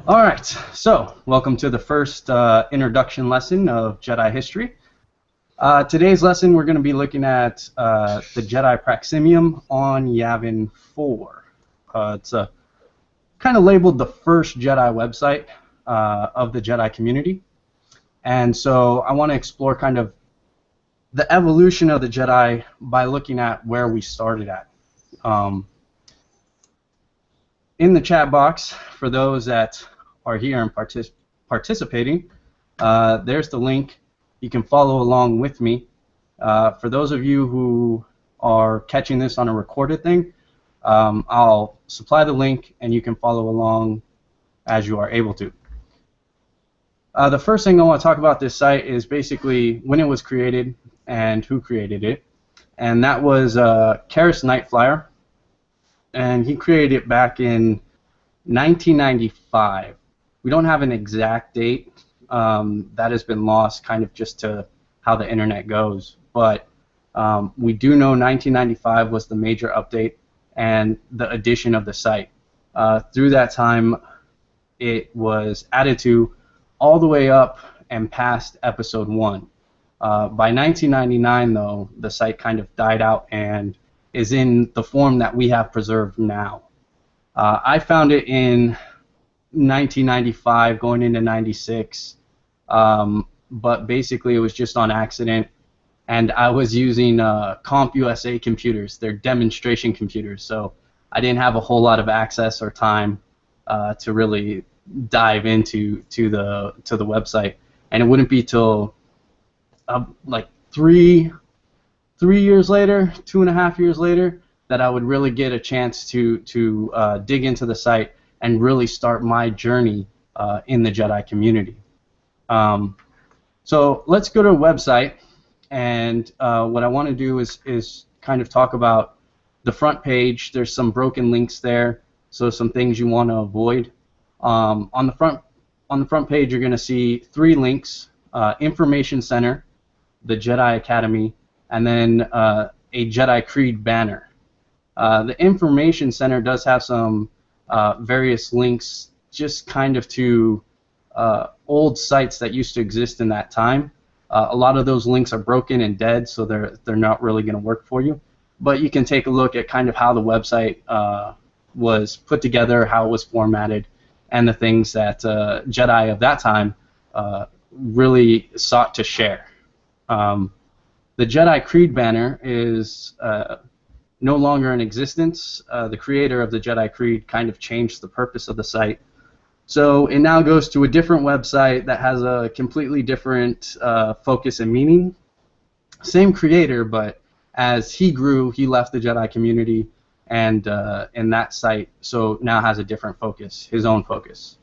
Alright, so welcome to the first introduction lesson of Jedi history. Today's lesson we're going to be looking at the Jedi Praximium on Yavin 4. It's kind of labeled the first Jedi website of the Jedi community. And so I want to explore kind of the evolution of the Jedi by looking at where we started at. In the chat box, for those that are here and participating, there's the link. You can follow along with me. For those of you who are catching this on a recorded thing, I'll supply the link and you can follow along as you are able to. The first thing I want to talk about this site is basically when it was created and who created it. And that was Karis Nightflyer, and he created it back in 1995. We don't have an exact date. That has been lost kind of just to how the internet goes. But we do know 1995 was the major update and the addition of the site. Through that time, it was added to all the way up and past episode 1. By 1999, though, the site kind of died out and is in the form that we have preserved now. I found it in 1995 going into 96, but basically it was just on accident, and I was using CompUSA computers, their demonstration computers, so I didn't have a whole lot of access or time to really dive into the website, and it wouldn't be till like 3 years later, 2.5 years later, that I would really get a chance to dig into the site and really start my journey in the Jedi community. So let's go to a website, and what I want to do is kind of talk about the front page. There's some broken links there, so some things you want to avoid. On the front page, you're going to see 3 links: Information Center, the Jedi Academy, and then a Jedi Creed banner. The Information Center does have some various links just kind of to old sites that used to exist in that time. A lot of those links are broken and dead, so they're not really going to work for you. But you can take a look at kind of how the website was put together, how it was formatted, and the things that Jedi of that time really sought to share. The Jedi Creed banner is no longer in existence. The creator of the Jedi Creed kind of changed the purpose of the site. So it now goes to a different website that has a completely different focus and meaning. Same creator, but as he grew, he left the Jedi community, and that site so now has a different focus, his own focus.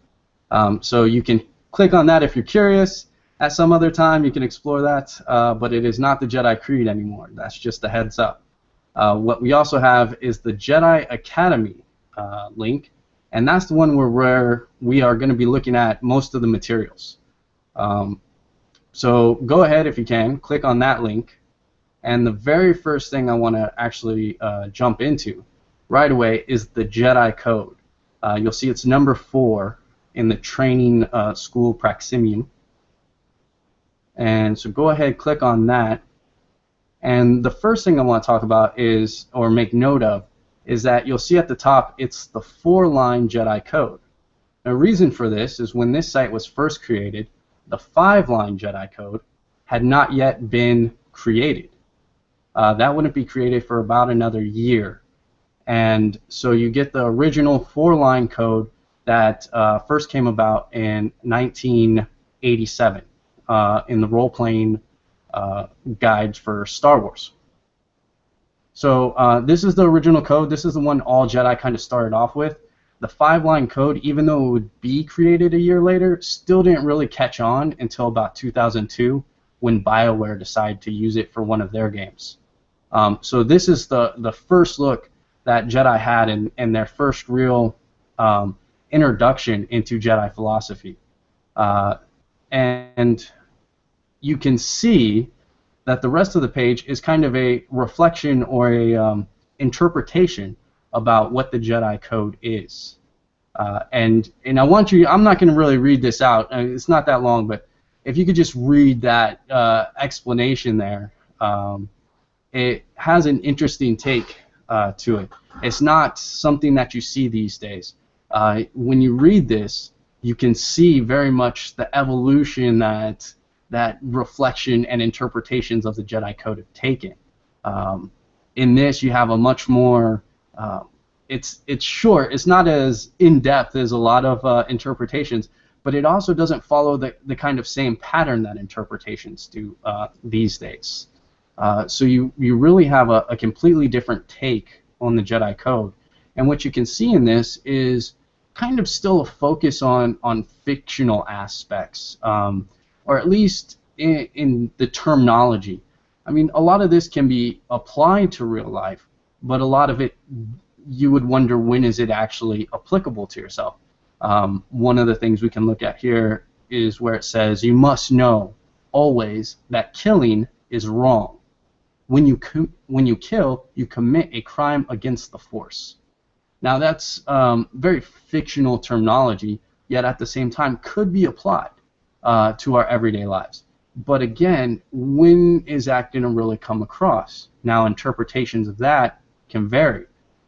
So you can click on that if you're curious. At some other time, you can explore that, but it is not the Jedi Creed anymore. That's just a heads up. What we also have is the Jedi Academy link, and that's the one where we are going to be looking at most of the materials. So go ahead, if you can, click on that link, and the very first thing I want to actually jump into right away is the Jedi Code. You'll see it's number 4 in the training school Praximium. And so go ahead, click on that. And the first thing I want to talk about is, or make note of, is that you'll see at the top it's the 4-line Jedi Code. The reason for this is when this site was first created, the 5-line Jedi Code had not yet been created. That wouldn't be created for about another year. And so you get the original 4-line code that first came about in 1987 in the role-playing guides for Star Wars. So this is the original code. This is the one all Jedi kind of started off with. The 5-line code, even though it would be created a year later, still didn't really catch on until about 2002 when BioWare decided to use it for one of their games. So this is the first look that Jedi had in their first real introduction into Jedi philosophy. And you can see that the rest of the page is kind of a reflection or a interpretation about what the Jedi Code is. And I want you. I'm not going to really read this out. It's not that long, but if you could just read that explanation there, it has an interesting take to it. It's not something that you see these days. When you read this, you can see very much the evolution that reflection and interpretations of the Jedi Code have taken. In this, you have a much more it's short. It's not as in-depth as a lot of interpretations, but it also doesn't follow the kind of same pattern that interpretations do these days. So you really have a completely different take on the Jedi Code. And what you can see in this is kind of still a focus on fictional aspects, or at least in the terminology. I mean, a lot of this can be applied to real life, but a lot of it you would wonder, when is it actually applicable to yourself? One of the things we can look at here is where it says, you must know always that killing is wrong. When you kill, you commit a crime against the Force. Now that's very fictional terminology, yet at the same time could be applied to our everyday lives. But again, when is that going to really come across? Now interpretations of that can vary.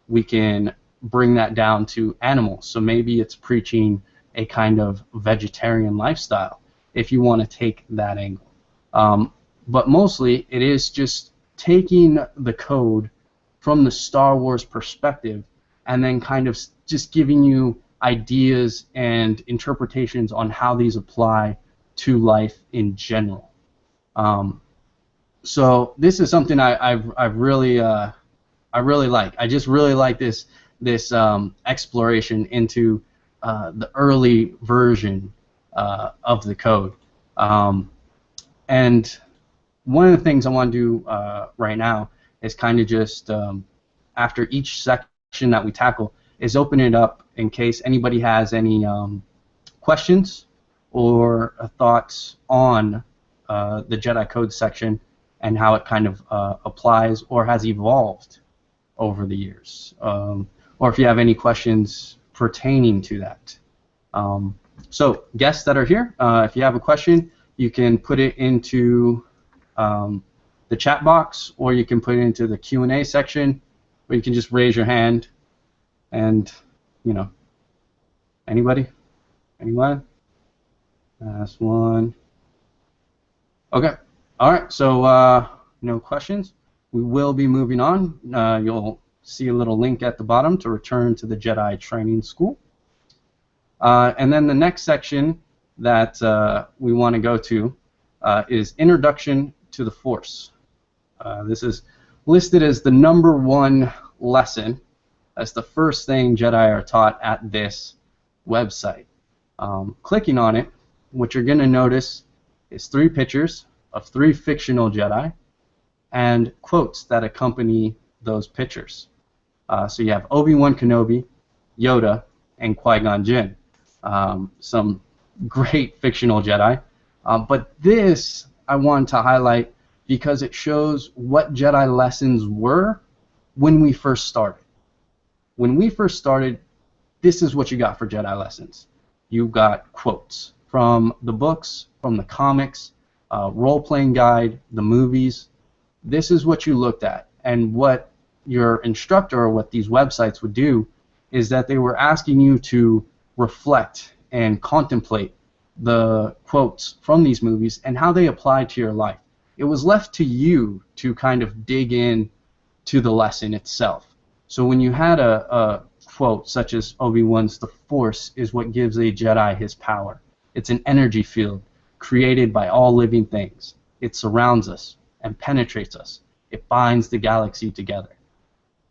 We can bring that down to animals. So maybe it's preaching a kind of vegetarian lifestyle, if you want to take that angle. But mostly it is just taking the code from the Star Wars perspective and then kind of just giving you ideas and interpretations on how these apply to life in general. So this is something I really like. I just really like this exploration into the early version of the code. And one of the things I want to do right now is kind of just after each section that we tackle is open it up in case anybody has any questions or thoughts on the Jedi Code section and how it kind of applies or has evolved over the years, or if you have any questions pertaining to that. So guests that are here, if you have a question, you can put it into the chat box, or you can put it into the Q&A section, or you can just raise your hand. And anybody? Anyone? Last one. Okay. All right. So no questions. We will be moving on. You'll see a little link at the bottom to return to the Jedi Training School. And then the next section that we want to go to is Introduction to the Force. This is listed as the #1 lesson. That's the first thing Jedi are taught at this website. Clicking on it, what you're going to notice is 3 pictures of 3 fictional Jedi and quotes that accompany those pictures. So you have Obi-Wan Kenobi, Yoda, and Qui-Gon Jinn. Some great fictional Jedi. But this I want to highlight because it shows what Jedi lessons were when we first started. When we first started, this is what you got for Jedi lessons. You got quotes from the books, from the comics, role-playing guide, the movies. This is what you looked at. And what your instructor or what these websites would do is that they were asking you to reflect and contemplate the quotes from these movies and how they apply to your life. It was left to you to kind of dig in to the lesson itself. So when you had a quote such as Obi-Wan's, "The Force is what gives a Jedi his power. It's an energy field created by all living things. It surrounds us and penetrates us. It binds the galaxy together."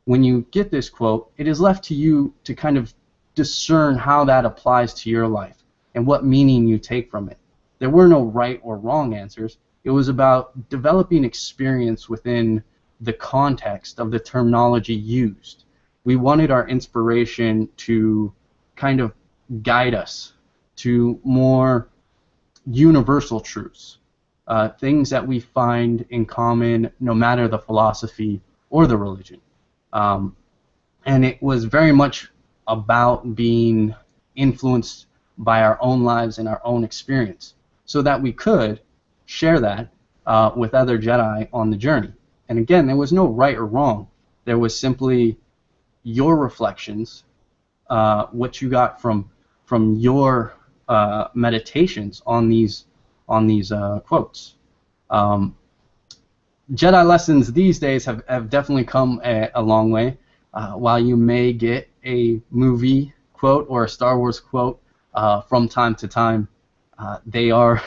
When you get this quote, it is left to you to kind of discern how that applies to your life and what meaning you take from it. There were no right or wrong answers. It was about developing experience within the context of the terminology used. We wanted our inspiration to kind of guide us to more universal truths, things that we find in common no matter the philosophy or the religion. And it was very much about being influenced by our own lives and our own experience, so that we could share that with other Jedi on the journey. And again, there was no right or wrong. There was simply your reflections, what you got from your meditations on these quotes. Jedi lessons these days have definitely come a long way. While you may get a movie quote or a Star Wars quote from time to time, they are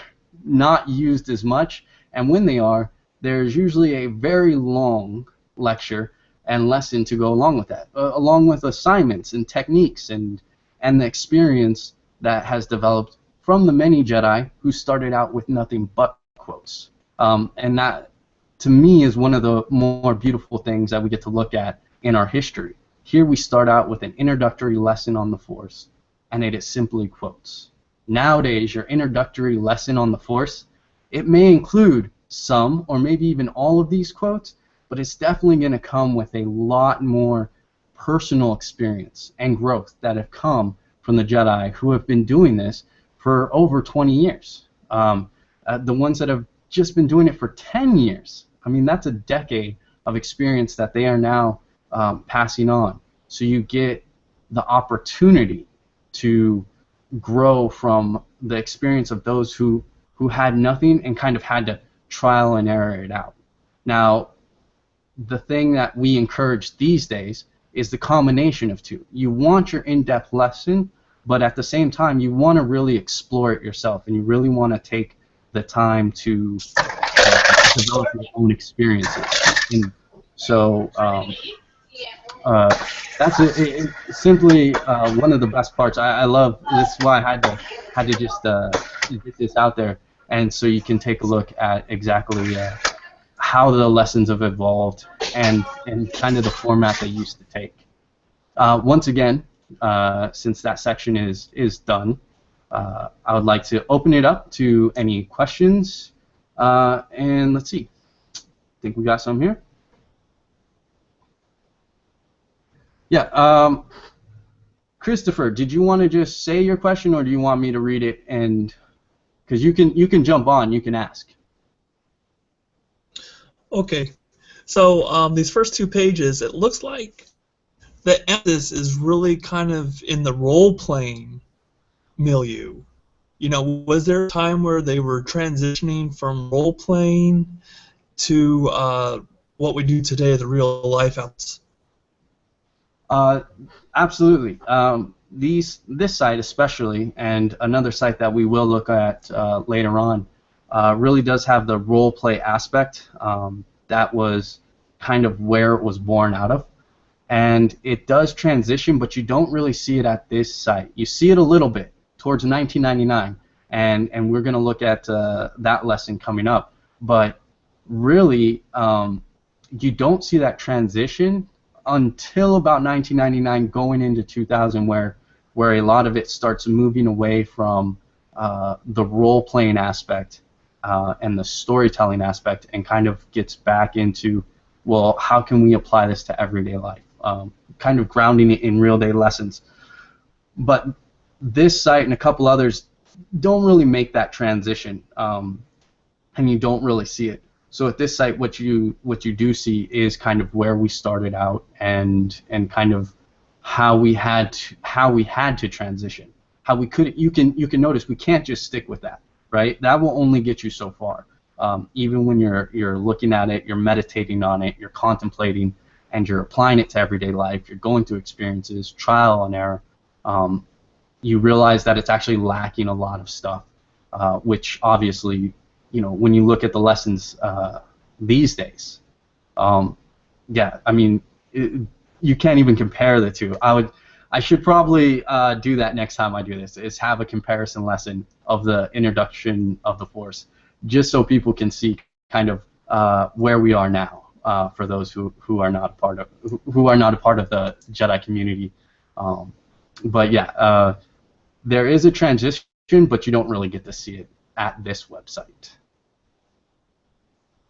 not used as much, and when they are, there's usually a very long lecture and lesson to go along with that, along with assignments and techniques and the experience that has developed from the many Jedi who started out with nothing but quotes. And that, to me, is one of the more beautiful things that we get to look at in our history. Here we start out with an introductory lesson on the Force, and it is simply quotes. Nowadays, your introductory lesson on the Force, it may include some or maybe even all of these quotes, but it's definitely going to come with a lot more personal experience and growth that have come from the Jedi who have been doing this for over 20 years. The ones that have just been doing it for 10 years, I mean, that's a decade of experience that they are now passing on. So you get the opportunity to grow from the experience of those who had nothing and kind of had to trial and error it out. Now, the thing that we encourage these days is the combination of two. You want your in-depth lesson, but at the same time, you want to really explore it yourself, and you really want to take the time to develop your own experiences. And so that's simply one of the best parts. I love this. Is why I had to just get this out there, and so you can take a look at exactly how the lessons have evolved and kind of the format they used to take. Once again, since that section is done, I would like to open it up to any questions. And let's see. I think we got some here. Yeah. Christopher, did you want to just say your question, or do you want me to read it? And because you can jump on, you can ask. Okay. So these first two pages, it looks like the emphasis is really kind of in the role-playing milieu. You know, was there a time where they were transitioning from role-playing to what we do today, the real-life outs? Absolutely. This site especially, and another site that we will look at later on, really does have the role-play aspect. That was kind of where it was born out of. And it does transition, but you don't really see it at this site. You see it a little bit towards 1999, and we're going to look at that lesson coming up. But really, you don't see that transition until about 1999, going into 2000, where a lot of it starts moving away from the role-playing aspect and the storytelling aspect, and kind of gets back into, well, how can we apply this to everyday life? Kind of grounding it in real-day lessons. But this site and a couple others don't really make that transition, and you don't really see it. So at this site, what you do see is kind of where we started out, and kind of how we had to transition. How we could. You can notice we can't just stick with that, right? That will only get you so far. Even when you're looking at it, you're meditating on it, you're contemplating, and you're applying it to everyday life, you're going through experiences, trial and error, you realize that it's actually lacking a lot of stuff, which obviously, you know, when you look at the lessons these days, yeah, I mean, you can't even compare the two. I should probably do that next time I do this, is have a comparison lesson of the introduction of the Force, just so people can see kind of where we are now. For those who are not a part of the Jedi community, but yeah, there is a transition, but you don't really get to see it at this website.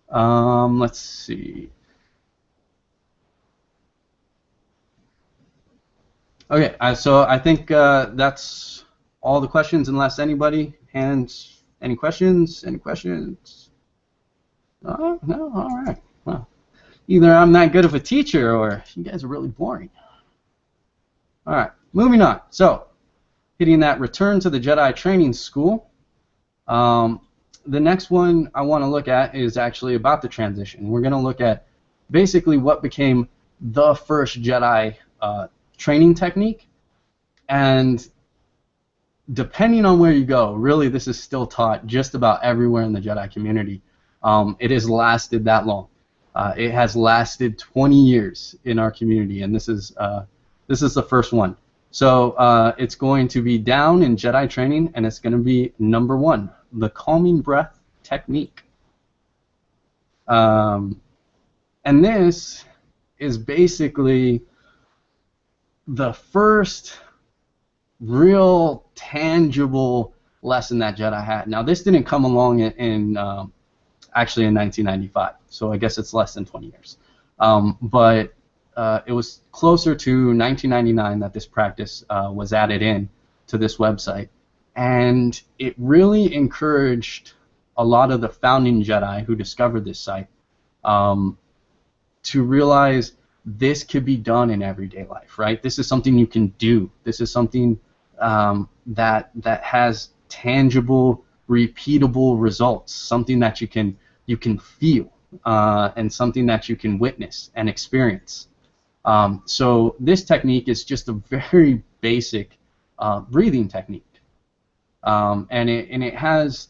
Let's see. Okay, so I think that's all the questions, unless anybody hands any questions. Any questions? Oh, no. All right. Well, either I'm that good of a teacher, or you guys are really boring. All right, moving on. So, hitting that return to the Jedi training school. Um, the next one I want to look at is actually about the transition. We're going to look at basically what became the first Jedi training technique, and depending on where you go, really this is still taught just about everywhere in the Jedi community. It has lasted that long. It has lasted 20 years in our community, and this is the first one. So it's going to be down in Jedi training, and it's going to be number 1, the calming breath technique. And this is basically the first real tangible lesson that Jedi had. Now, this didn't come along actually in 1995, so I guess it's less than 20 years. But it was closer to 1999 that this practice was added in to this website, and it really encouraged a lot of the founding Jedi who discovered this site to realize this could be done in everyday life, right? This is something you can do. This is something that has tangible, repeatable results. Something that you can feel, and something that you can witness and experience. So this technique is just a very basic breathing technique, and it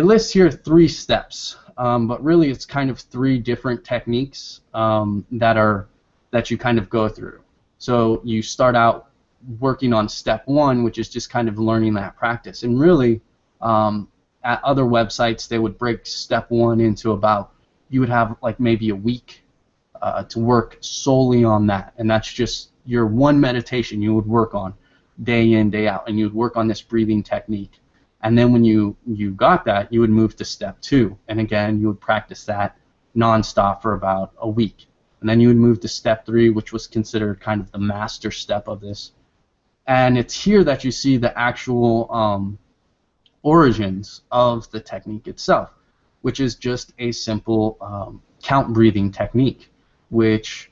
lists here 3 steps. But really it's kind of 3 different techniques that you kind of go through. So you start out working on step 1, which is just kind of learning that practice. And really, at other websites, they would break step 1 into about, you would have like maybe a week to work solely on that. And that's just your one meditation you would work on day in, day out. And you would work on this breathing technique. And then when you got that, you would move to step 2. And again, you would practice that nonstop for about a week. And then you would move to step 3, which was considered kind of the master step of this. And it's here that you see the actual origins of the technique itself, which is just a simple count breathing technique, which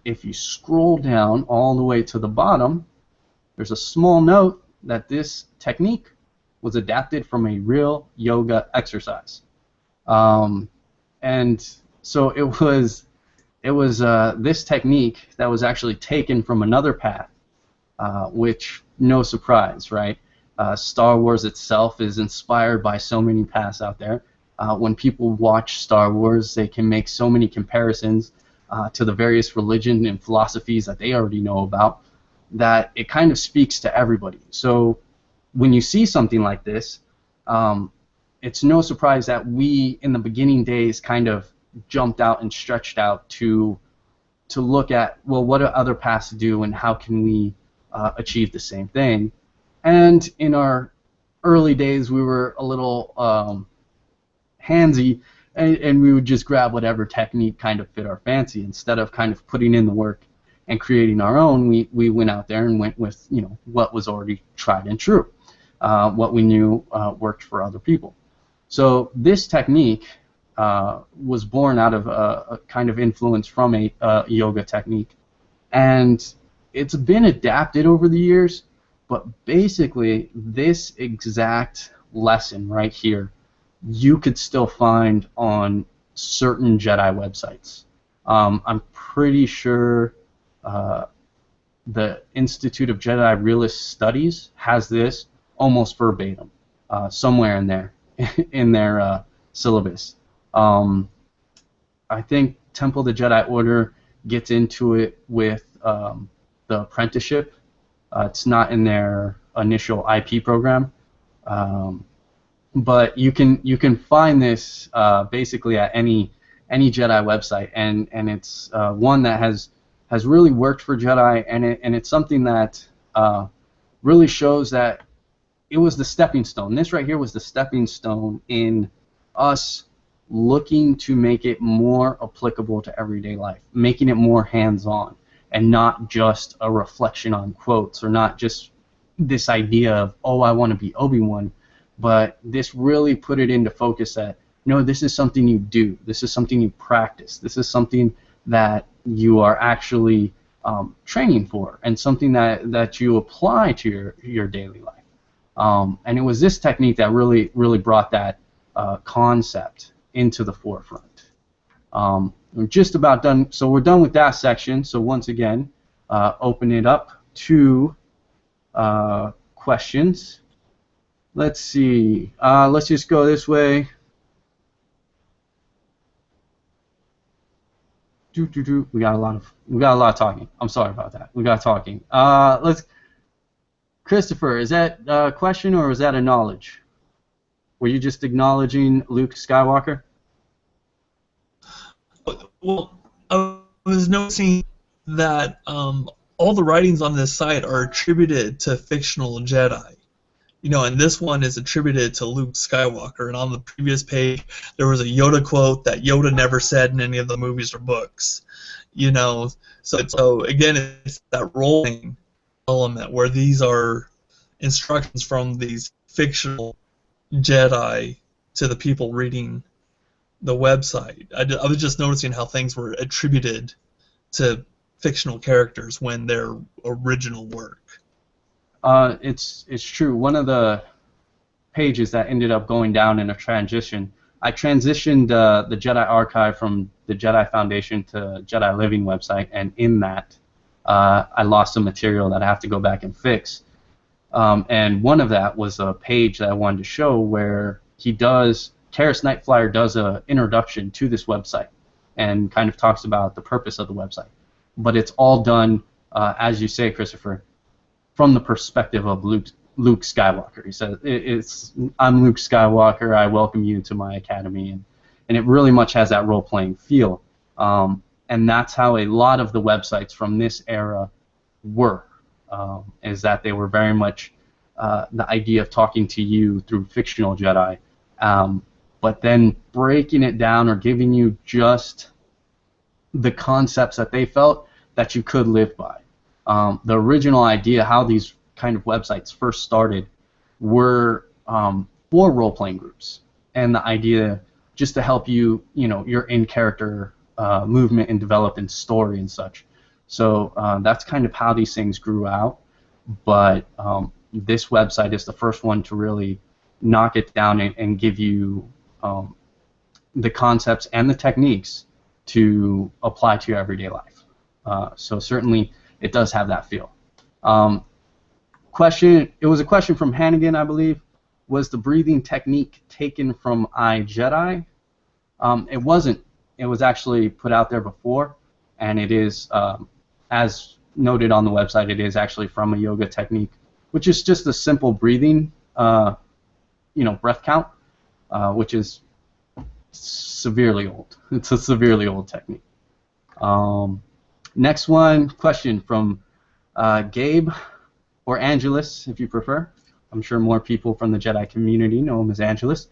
if you scroll down all the way to the bottom, there's a small note that this technique was adapted from a real yoga exercise. And so it was this technique that was actually taken from another path, which, no surprise, right? Star Wars itself is inspired by so many paths out there. When people watch Star Wars, they can make so many comparisons to the various religions and philosophies that they already know about, that it kind of speaks to everybody. So when you see something like this, it's no surprise that we, in the beginning days, kind of jumped out and stretched out to look at, well, what do other paths do, and how can we achieve the same thing? And in our early days, we were a little handsy, and we would just grab whatever technique kind of fit our fancy. Instead of kind of putting in the work and creating our own, we went out there and went with, what was already tried and true. What we knew worked for other people. So this technique was born out of a kind of influence from a yoga technique, and it's been adapted over the years, but basically this exact lesson right here you could still find on certain Jedi websites. I'm pretty sure the Institute of Jedi Realist Studies has this almost verbatim, somewhere in there, in their syllabus. I think Temple of the Jedi Order gets into it with the apprenticeship. It's not in their initial IP program, but you can find this basically at any Jedi website, and it's one that has really worked for Jedi, and it's something that really shows that it was the stepping stone. This right here was the stepping stone in us looking to make it more applicable to everyday life, making it more hands-on, and not just a reflection on quotes, or not just this idea of, oh, I want to be Obi-Wan, but this really put it into focus that, no, this is something you do, this is something you practice, this is something that you are actually training for, and something that you apply to your daily life. And it was this technique that really brought that concept into the forefront. We're just about done, so we're done with that section. So once again, open it up to questions. Let's see. Let's just go this way. We got a lot of talking. I'm sorry about that. We got talking. Christopher, is that a question or is that a knowledge? Were you just acknowledging Luke Skywalker? Well, I was noticing that all the writings on this site are attributed to fictional Jedi. You know, and this one is attributed to Luke Skywalker. And on the previous page, there was a Yoda quote that Yoda never said in any of the movies or books. You know, so again, it's that rolling element where these are instructions from these fictional Jedi to the people reading the website. I was just noticing how things were attributed to fictional characters when their original work. It's true. One of the pages that ended up going down in a transition, I transitioned the Jedi Archive from the Jedi Foundation to Jedi Living website, and in that I lost some material that I have to go back and fix. And one of that was a page that I wanted to show where Karis Nightflyer does an introduction to this website and kind of talks about the purpose of the website. But it's all done, as you say, Christopher, from the perspective of Luke Skywalker. He says, I'm Luke Skywalker, I welcome you to my academy, and it really much has that role-playing feel. And that's how a lot of the websites from this era were, is that they were very much the idea of talking to you through fictional Jedi, but then breaking it down or giving you just the concepts that they felt that you could live by. The original idea, how these kind of websites first started, were for role-playing groups, and the idea just to help you, your in-character movement and develop in story and such. So that's kind of how these things grew out. But this website is the first one to really knock it down and give you the concepts and the techniques to apply to your everyday life. So certainly it does have that feel. It was a question from Hannigan, I believe. Was the breathing technique taken from iJedi? It wasn't. It was actually put out there before, and it is, as noted on the website, it is actually from a yoga technique, which is just a simple breathing, breath count, which is severely old. It's a severely old technique. Next question from Gabe, or Angelus, if you prefer. I'm sure more people from the Jedi community know him as Angelus.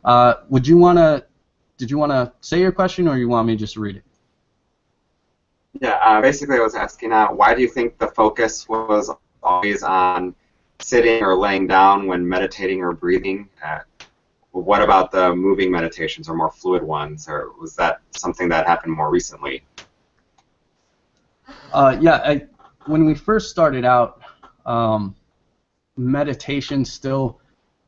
Did you want to say your question, or you want me just to read it? Yeah, basically I was asking, why do you think the focus was always on sitting or laying down when meditating or breathing? What about the moving meditations or more fluid ones, or was that something that happened more recently? When we first started out, meditation still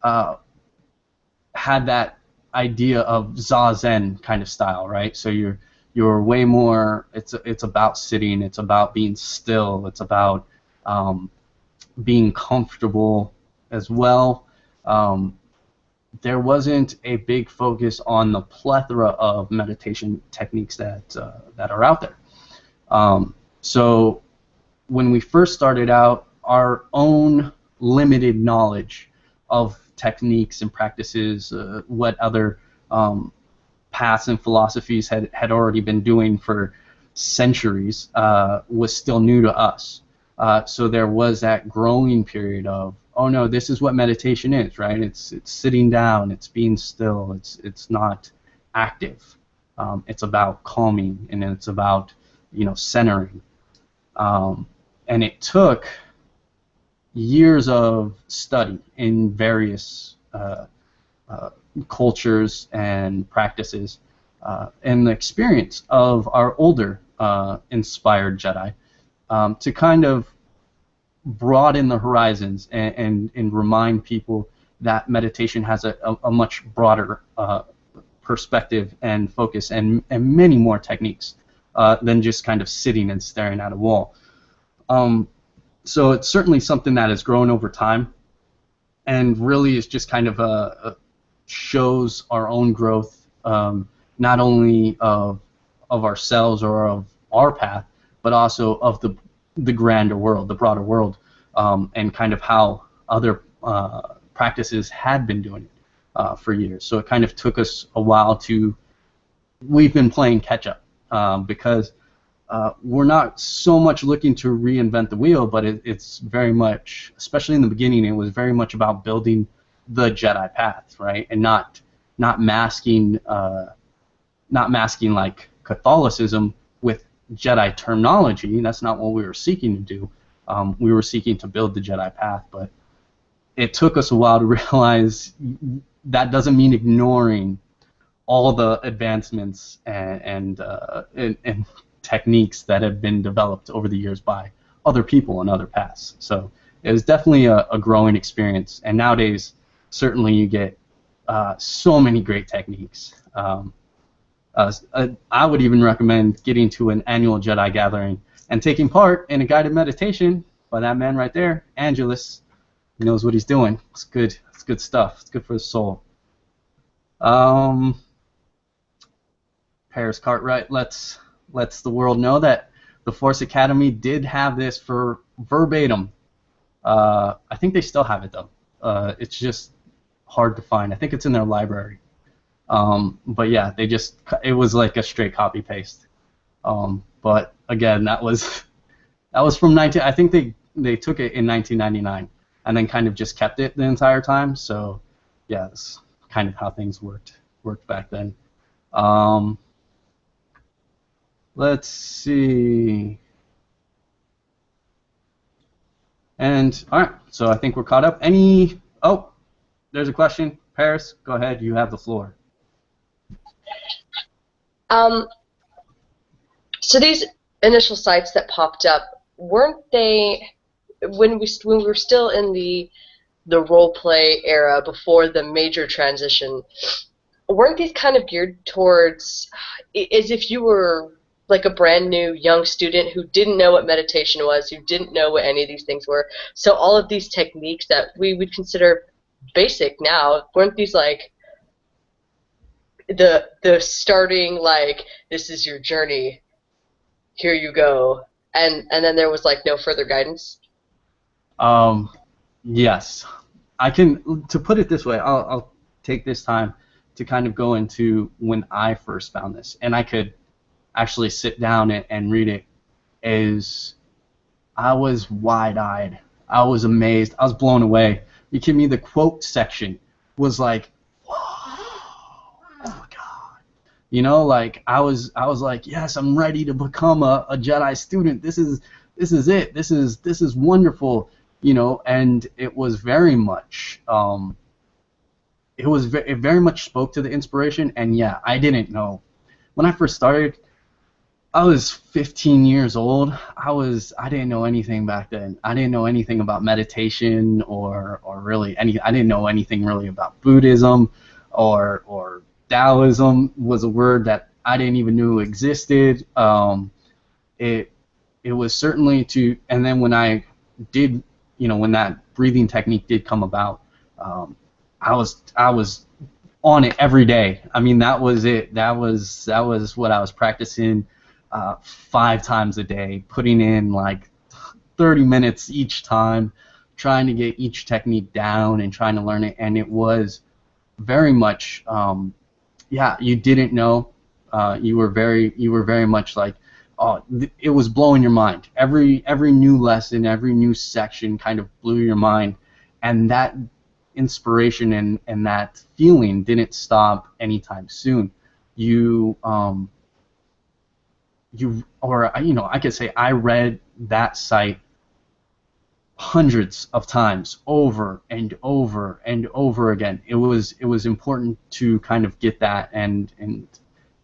had that idea of Zazen kind of style, right? So you're way more. It's about sitting. It's about being still. It's about being comfortable as well. There wasn't a big focus on the plethora of meditation techniques that are out there. So when we first started out, our own limited knowledge of techniques and practices, what other paths and philosophies had already been doing for centuries, was still new to us. So there was that growing period of, oh no, this is what meditation is, right? It's sitting down, it's being still, it's not active. It's about calming, and it's about centering. And it took years of study in various cultures and practices, and the experience of our older inspired Jedi, to kind of broaden the horizons and remind people that meditation has a much broader perspective and focus and many more techniques than just kind of sitting and staring at a wall. So it's certainly something that has grown over time, and really is just kind of shows our own growth, not only of ourselves or of our path, but also of the grander world, the broader world, and kind of how other practices had been doing it for years. So it kind of took us a while to. We've been playing catch up because we're not so much looking to reinvent the wheel, but it's very much, especially in the beginning, it was very much about building the Jedi path, right, and not masking like Catholicism with Jedi terminology. That's not what we were seeking to do. We were seeking to build the Jedi path, but it took us a while to realize that doesn't mean ignoring all the advancements and techniques that have been developed over the years by other people and other paths. So it was definitely a growing experience, and nowadays certainly you get so many great techniques. I would even recommend getting to an annual Jedi gathering and taking part in a guided meditation by that man right there, Angelus. He knows what he's doing. It's good. It's good stuff. It's good for the soul. Paris Cartwright lets the world know that the Force Academy did have this for verbatim. I think they still have it though. It's just hard to find. I think it's in their library. But yeah, it was like a straight copy paste. But again, that was from I think they took it in 1999 and then kind of just kept it the entire time. So yeah, that's kind of how things worked back then. Let's see. And all right, so I think we're caught up. Oh, there's a question. Paris, go ahead. You have the floor. So these initial sites that popped up, weren't they when we were still in the role play era before the major transition? Weren't these kind of geared towards as if you were like a brand new young student who didn't know what meditation was, who didn't know what any of these things were? So all of these techniques that we would consider basic now, weren't these like the starting, like, this is your journey, here you go, and then there was like no further guidance? Yes, I can. To put it this way, I'll take this time to kind of go into when I first found this, and I could actually sit down and read it. As I was wide-eyed, I was amazed, I was blown away. You kidding me? The quote section was like, whoa, oh my God. You know, like I was like, yes, I'm ready to become a Jedi student. This is it. This is wonderful. You know, and it was very much. It very much spoke to the inspiration, and yeah, I didn't know. When I first started, I was 15 years old. I didn't know anything back then. I didn't know anything about meditation or really I didn't know anything really about Buddhism or Taoism was a word that I didn't even know existed. It was certainly and then when I did, when that breathing technique did come about, I was on it every day. I mean, that was it. That was what I was practicing 5 times a day, putting in like 30 minutes each time, trying to get each technique down and trying to learn it. And it was very much, you didn't know. You were very much like, it was blowing your mind. Every new lesson, every new section kind of blew your mind, and that inspiration and that feeling didn't stop anytime soon. I could say I read that site hundreds of times over and over and over again. It was important to kind of get that, and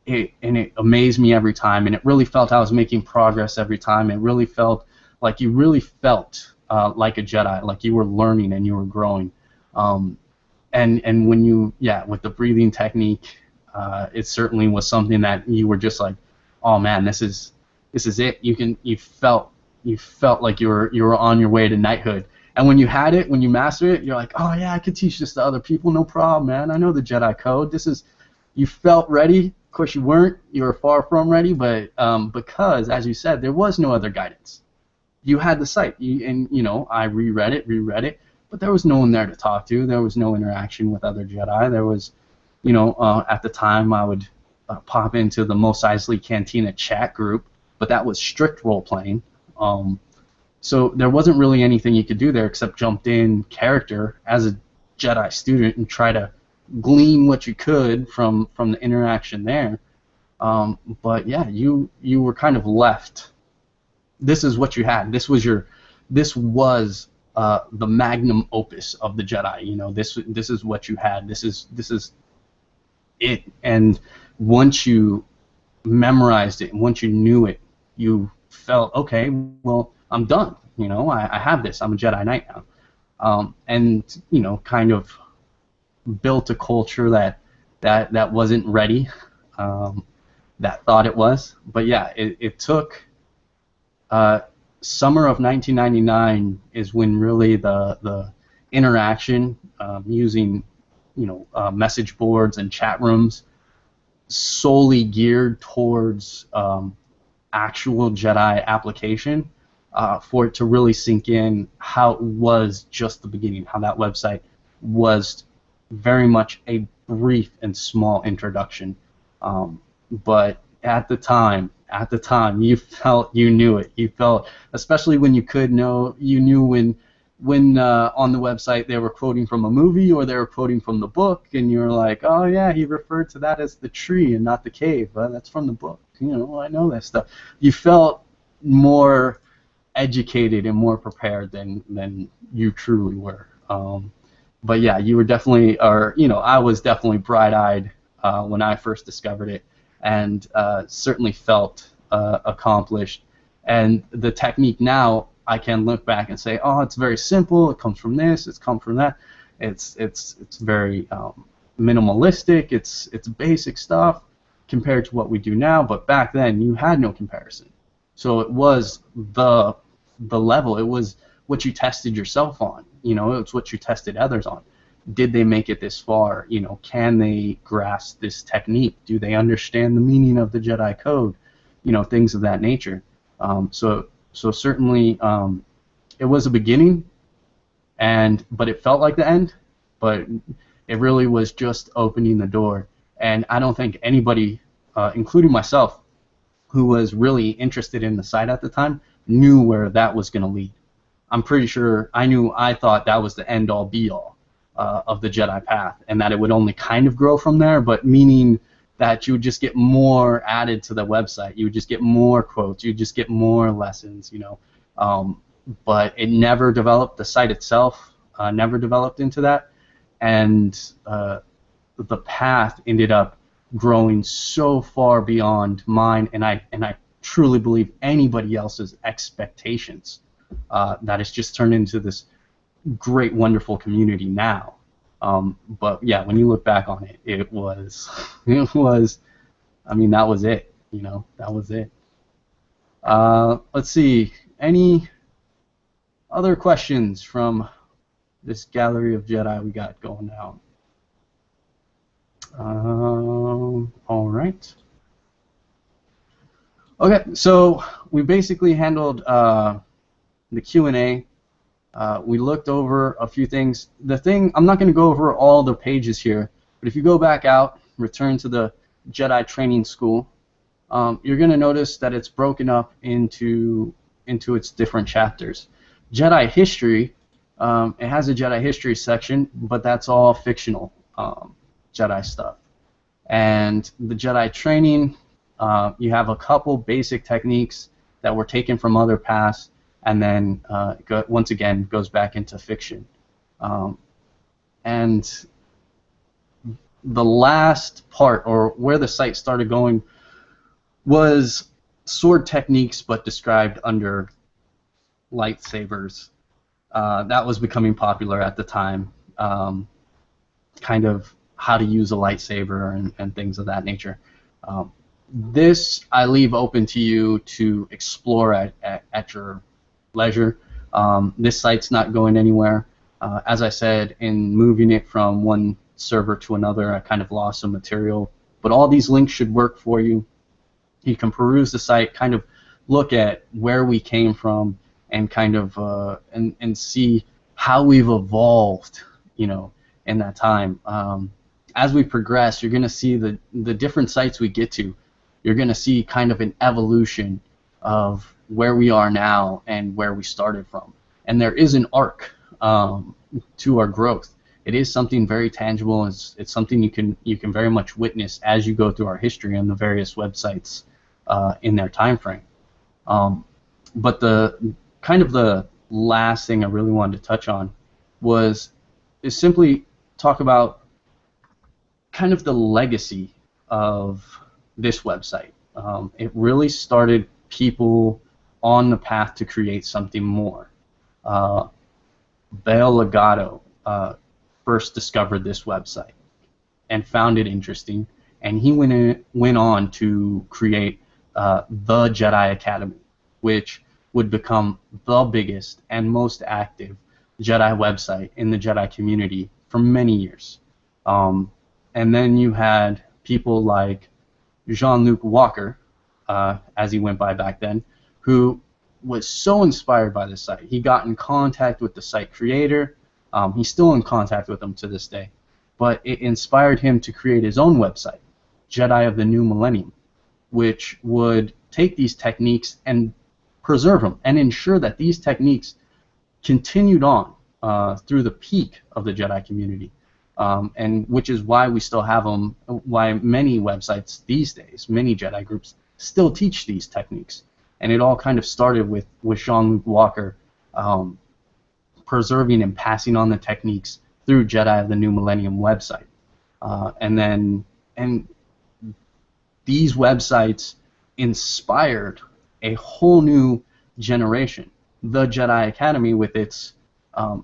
it amazed me every time, and it really felt I was making progress every time. It really felt like you really felt like a Jedi, like you were learning and you were growing. And when you, with the breathing technique, it certainly was something that you were just like, oh man, this is it. You felt like you were on your way to knighthood. And when you had it, when you mastered it, you're like, oh yeah, I could teach this to other people, no problem, man. I know the Jedi code. You felt ready. Of course, you weren't. You were far from ready, but because, as you said, there was no other guidance. You had the site, I reread it, but there was no one there to talk to. There was no interaction with other Jedi. There was, at the time I would pop into the Mos Eisley Cantina chat group, but that was strict role playing. So there wasn't really anything you could do there except jump in character as a Jedi student and try to glean what you could from the interaction there. But yeah, you were kind of left. This is what you had. This was the magnum opus of the Jedi. This is what you had. This is it. And once you memorized it, and once you knew it, you felt, okay, well, I'm done. I have this. I'm a Jedi Knight now. And kind of built a culture that wasn't ready, that thought it was. But yeah, it took. Summer of 1999 is when really the interaction using message boards and chat rooms solely geared towards actual Jedi application, for it to really sink in how it was just the beginning, how that website was very much a brief and small introduction. But at the time, you felt you knew it. You felt, especially when you knew when on the website they were quoting from a movie or they were quoting from the book, and you were like, oh yeah, he referred to that as the tree and not the cave. That's from the book. I know that stuff. You felt more educated and more prepared than you truly were. But yeah, you were definitely, I was definitely bright-eyed when I first discovered it, and certainly felt accomplished. And the technique now, I can look back and say, oh, it's very simple. It comes from this. It's come from that. It's very minimalistic. It's basic stuff compared to what we do now. But back then, you had no comparison. So it was the level. It was what you tested yourself on. It's what you tested others on. Did they make it this far? Can they grasp this technique? Do they understand the meaning of the Jedi code? Things of that nature. So certainly, it was a beginning, but it felt like the end. But it really was just opening the door. And I don't think anybody, including myself, who was really interested in the site at the time, knew where that was going to lead. I'm pretty sure I thought that was the end-all, be-all of the Jedi path, and that it would only kind of grow from there, but meaning that you would just get more added to the website. You would just get more quotes. You would just get more lessons, but it never developed. The site itself never developed into that, and the path ended up growing so far beyond mine, and I truly believe anybody else's expectations, that it's just turned into this great, wonderful community now. But yeah, when you look back on it, it was, that was it. That was it. Let's see. Any other questions from this gallery of Jedi we got going down? All right. Okay, so we basically handled the Q&A. We looked over a few things. I'm not going to go over all the pages here, but if you go back out, return to the Jedi Training School, you're going to notice that it's broken up into its different chapters. Jedi History, it has a Jedi History section, but that's all fictional Jedi stuff. And the Jedi Training, you have a couple basic techniques that were taken from other paths, and then once again goes back into fiction. And the last part, or where the site started going, was sword techniques, but described under lightsabers. That was becoming popular at the time. Kind of how to use a lightsaber and things of that nature. This I leave open to you to explore at your leisure. This site's not going anywhere. As I said, in moving it from one server to another, I kind of lost some material. But all these links should work for you. You can peruse the site, kind of look at where we came from, and kind of and see how we've evolved, you know, in that time. As we progress, you're going to see the different sites we get to. You're going to see kind of an evolution of where we are now and where we started from. And there is an arc to our growth. It is something very tangible. It's something you can very much witness as you go through our history on the various websites in their time frame. But the kind of the last thing I really wanted to touch on is simply talk about kind of the legacy of this website. It really started people on the path to create something more. Bail Legato first discovered this website and found it interesting, and he went on to create the Jedi Academy, which would become the biggest and most active Jedi website in the Jedi community for many years. And then you had people like Jean-Luc Walker, as he went by back then, who was so inspired by this site. He got in contact with the site creator. He's still in contact with him to this day. But it inspired him to create his own website, Jedi of the New Millennium, which would take these techniques and preserve them and ensure that these techniques continued on through the peak of the Jedi community. And which is why we still have them, why many websites these days, many Jedi groups, still teach these techniques. And it all kind of started with Jean-Luc Walker preserving and passing on the techniques through Jedi of the New Millennium website. And these websites inspired a whole new generation. The Jedi Academy, with its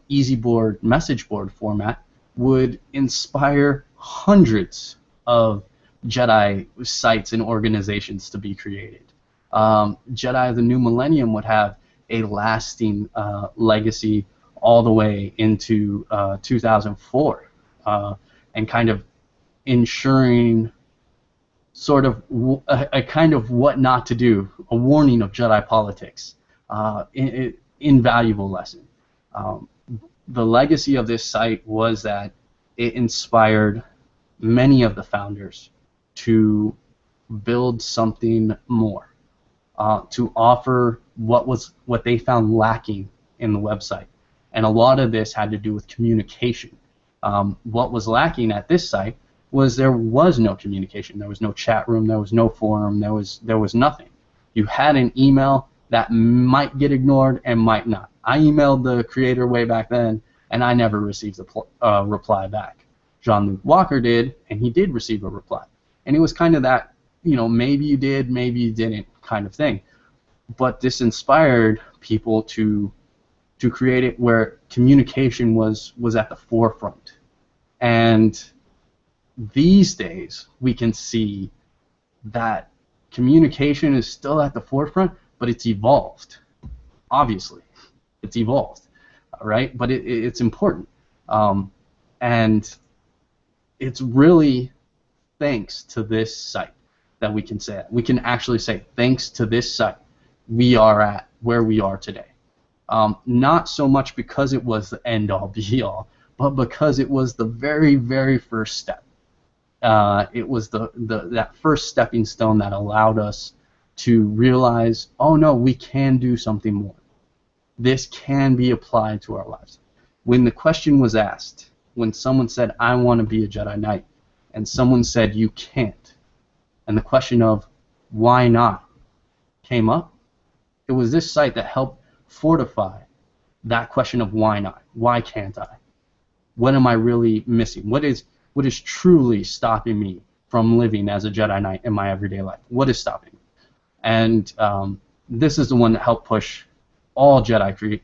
easy board, message board format, would inspire hundreds of Jedi sites and organizations to be created. Jedi of the New Millennium would have a lasting legacy all the way into 2004, and kind of ensuring sort of a kind of what not to do, a warning of Jedi politics, invaluable lesson. The legacy of this site was that it inspired many of the founders to build something more, to offer what they found lacking in the website. And a lot of this had to do with communication. What was lacking at this site was there was no communication. There was no chat room. There was no forum. There was nothing. You had an email that might get ignored and might not. I emailed the creator way back then, and I never received a reply back. Jean-Luc Walker did, and he did receive a reply. And it was kind of that, you know, maybe you did, maybe you didn't kind of thing. But this inspired people to create it where communication was at the forefront. And these days, we can see that communication is still at the forefront, but it's evolved. Obviously, it's evolved, right? But it's important, and it's really thanks to this site that we can say it. We can actually say, thanks to this site, we are at where we are today. Not so much because it was the end-all, be-all, but because it was the very, very first step. It was that first stepping stone that allowed us to realize, oh no, we can do something more. This can be applied to our lives. When the question was asked, when someone said, I want to be a Jedi Knight, and someone said, you can't, and the question of why not came up, it was this site that helped fortify that question of why not? Why can't I? What am I really missing? What is truly stopping me from living as a Jedi Knight in my everyday life? What is stopping me? And this is the one that helped push all Jedi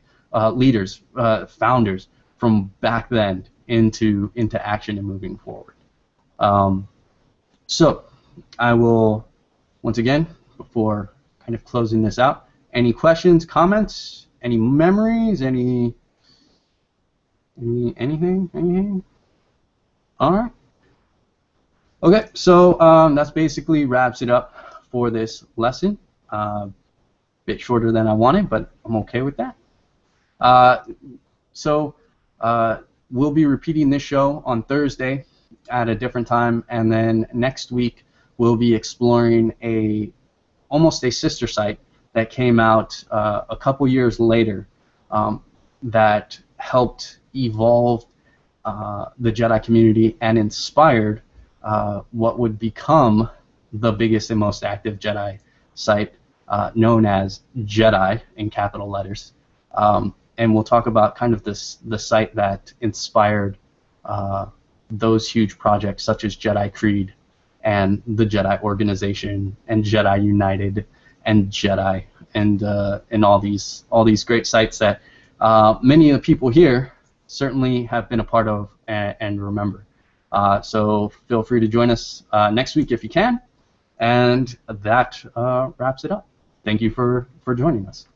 leaders, founders from back then into action and moving forward. So I will, once again, before kind of closing this out, any questions, comments, any memories, anything? All right. Okay, so that's basically wraps it up for this lesson. Bit shorter than I wanted, but I'm okay with that. So we'll be repeating this show on Thursday at a different time, and then next week we'll be exploring almost a sister site that came out a couple years later that helped evolve the Jedi community and inspired what would become the biggest and most active Jedi site, known as Jedi in capital letters. And we'll talk about kind of the site that inspired those huge projects such as Jedi Creed and the Jedi Organization and Jedi United and Jedi and all these great sites that many of the people here certainly have been a part of and remember. So feel free to join us next week if you can. And that wraps it up. Thank you for joining us.